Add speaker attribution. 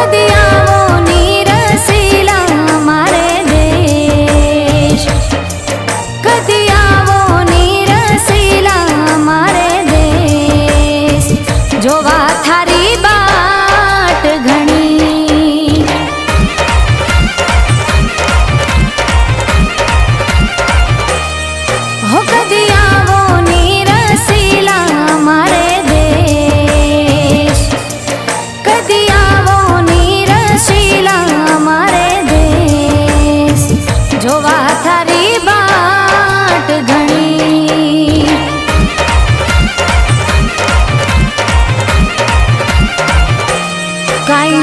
Speaker 1: કદી આવો નીરસીલા મારે દેશ, કદી આવો નીરસીલા મારે દેશ, જોવા થારી બાટ ઘણી, હો કદી આવો નીરસીલા મારે દેશ, કદી આવો નીરસીલા મારે દેશ, જોવા થારી બાટ ઘણી. કાંઈ